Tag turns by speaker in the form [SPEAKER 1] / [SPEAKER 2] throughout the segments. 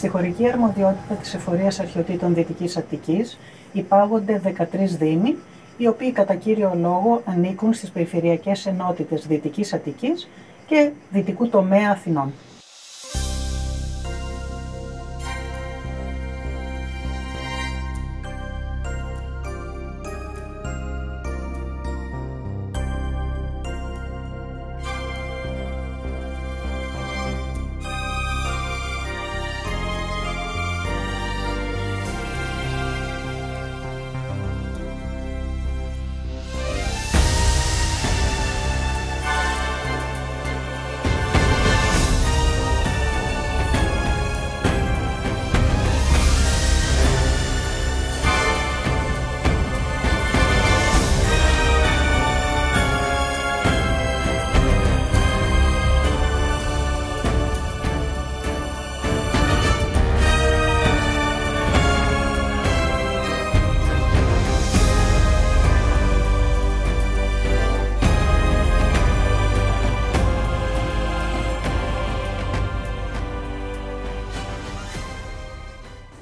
[SPEAKER 1] Στη χωρική αρμοδιότητα της Εφορίας Αρχαιοτήτων Δυτικής Αττικής υπάγονται 13 δήμοι, οι οποίοι κατά κύριο λόγο ανήκουν στις περιφερειακές ενότητες Δυτικής Αττικής και Δυτικού τομέα Αθηνών.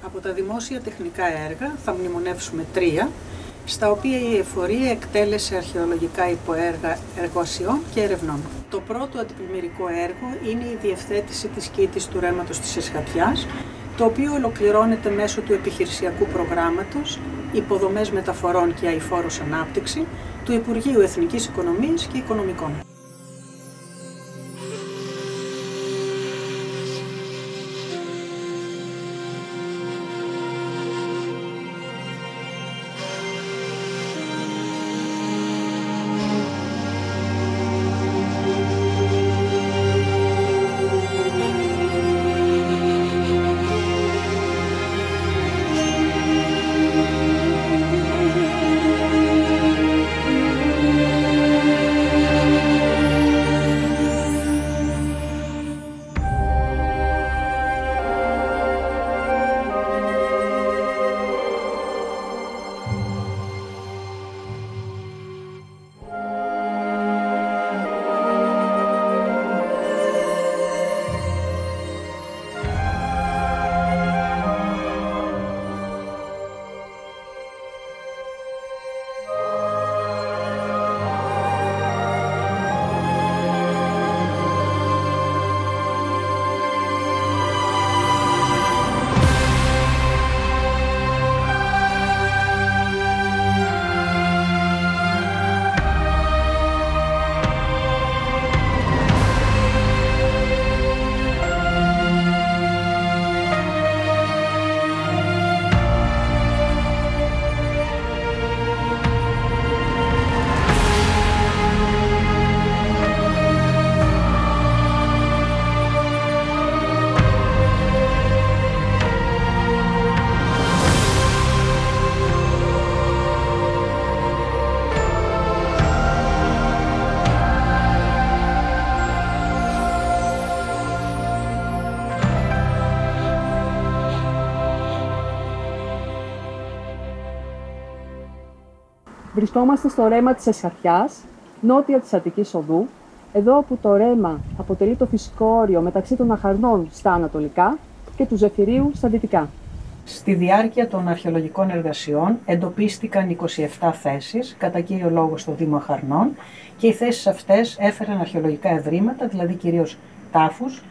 [SPEAKER 1] Από τα δημόσια τεχνικά έργα θα μνημονεύσουμε 3, στα οποία η Εφορία εκτέλεσε αρχαιολογικά υποέργα εργασιών και ερευνών. Το πρώτο αντιπλημμυρικό έργο είναι η διευθέτηση της κήτης του ρέματος της Εσχατιάς, το οποίο ολοκληρώνεται μέσω του επιχειρησιακού προγράμματος Υποδομές Μεταφορών και Αειφόρος Ανάπτυξη του Υπουργείου Εθνικής Οικονομίας και Οικονομικών.
[SPEAKER 2] Βρισκόμαστε στο ρέμα της Εσχατιάς, νότια της Αττικής Οδού, εδώ όπου το ρέμα αποτελεί το φυσικό όριο μεταξύ των Αχαρνών στα ανατολικά και του Ζεφυρίου στα δυτικά.
[SPEAKER 1] Στη διάρκεια των αρχαιολογικών εργασιών εντοπίστηκαν 27 θέσεις, κατά κύριο λόγο στο Δήμο Αχαρνών, και οι θέσεις αυτές έφεραν αρχαιολογικά ευρήματα, δηλαδή κυρίως τάφους,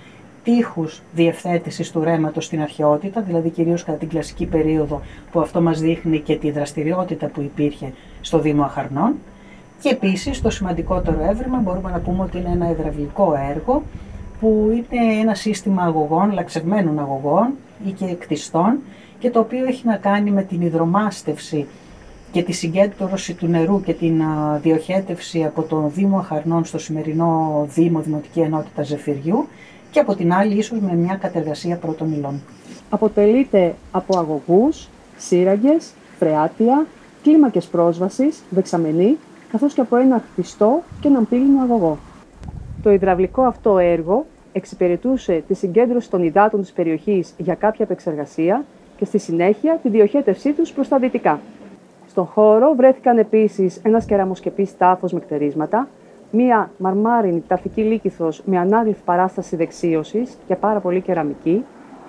[SPEAKER 1] τείχους διευθέτησης του ρέματος στην αρχαιότητα, δηλαδή κυρίως κατά την κλασική περίοδο, που αυτό μας δείχνει και τη δραστηριότητα που υπήρχε στο Δήμο Αχαρνών. Και επίσης το σημαντικότερο έβριμα μπορούμε να πούμε ότι είναι ένα υδραυλικό έργο, που είναι ένα σύστημα αγωγών, λαξευμένων αγωγών ή και κτιστών, και το οποίο έχει να κάνει με την υδρομάστευση και τη συγκέντρωση του νερού και την διοχέτευση από το Δήμο Αχαρνών στο σημερινό Δήμο Δημοτική Ενότητα Ζεφυριού, και από την άλλη ίσως με μια κατεργασία πρώτων υλών.
[SPEAKER 2] Αποτελείται από αγωγούς, σύραγγες, φρεάτια, κλίμακες πρόσβασης, δεξαμενή, καθώς και από ένα κτιστό και έναν πύληνο αγωγό. Το υδραυλικό αυτό έργο εξυπηρετούσε τη συγκέντρωση των υδάτων της περιοχής για κάποια επεξεργασία και στη συνέχεια τη διοχέτευσή τους προς τα δυτικά. Στον χώρο βρέθηκαν επίσης ένας κεραμοσκεπής τάφος με κτερίσματα, μία μαρμάρινη ταφική λύκηθος με ανάγλυφη παράσταση δεξίωσης και πάρα πολύ κεραμική,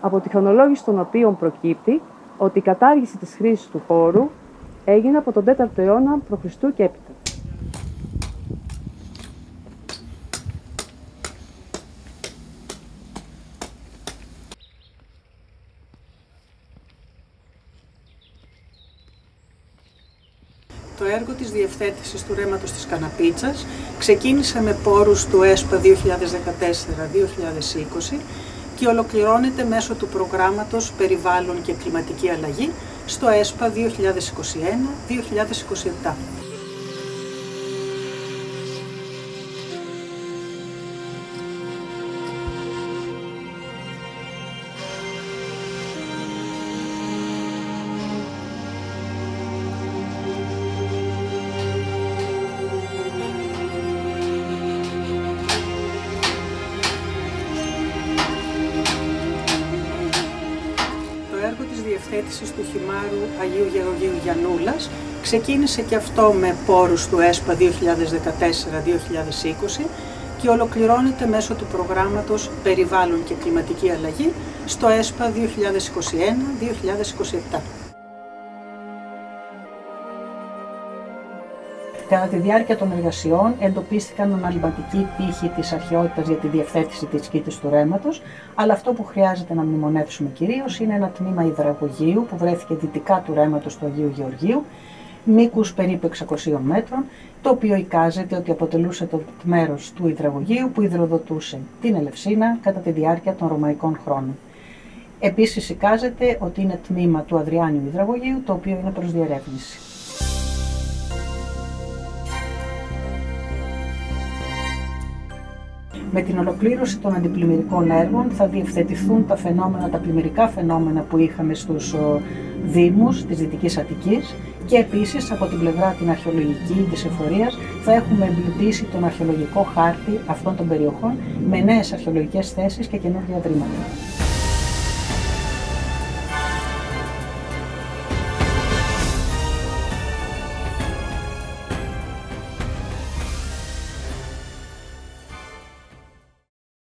[SPEAKER 2] από τη χρονολόγηση των οποίων προκύπτει ότι η κατάργηση της χρήσης του χώρου έγινε από τον 4ο αιώνα π.Χ. και έπειτα.
[SPEAKER 1] Το έργο της διευθέτησης του ρέματος της Καναπίτσας ξεκίνησε με πόρους του ΕΣΠΑ 2014-2020 και ολοκληρώνεται μέσω του προγράμματος Περιβάλλον και Κλιματική Αλλαγή στο ΕΣΠΑ 2021-2027. Το έργο της διευθέτησης του χυμάρου Αγίου Γεωργίου Γιαννούλας ξεκίνησε και αυτό με πόρους του ΕΣΠΑ 2014-2020 και ολοκληρώνεται μέσω του προγράμματος Περιβάλλον και Κλιματική Αλλαγή στο ΕΣΠΑ 2021-2027. Κατά τη διάρκεια των εργασιών εντοπίστηκαν αναλυματικοί τείχοι της αρχαιότητας για τη διευθέτηση της σκήτης του ρέματος, αλλά αυτό που χρειάζεται να μνημονεύσουμε κυρίως είναι ένα τμήμα υδραγωγείου που βρέθηκε δυτικά του ρέματος του Αγίου Γεωργίου, μήκους περίπου 600 μέτρων, το οποίο εικάζεται ότι αποτελούσε το μέρος του υδραγωγείου που υδροδοτούσε την Ελευσίνα κατά τη διάρκεια των ρωμαϊκών χρόνων. Επίσης εικάζεται ότι είναι τμήμα του Αδριάνιου υδραγωγείου, το οποίο είναι προς διερεύνηση. Με την ολοκλήρωση των αντιπλημμυρικών έργων θα διευθετηθούν τα πλημμυρικά φαινόμενα που είχαμε στους δήμους της Δυτικής Αττικής και επίσης από την πλευρά την αρχαιολογική της εφορίας θα έχουμε εμπλουτίσει τον αρχαιολογικό χάρτη αυτών των περιοχών με νέες αρχαιολογικές θέσεις και καινούργια βρήματα.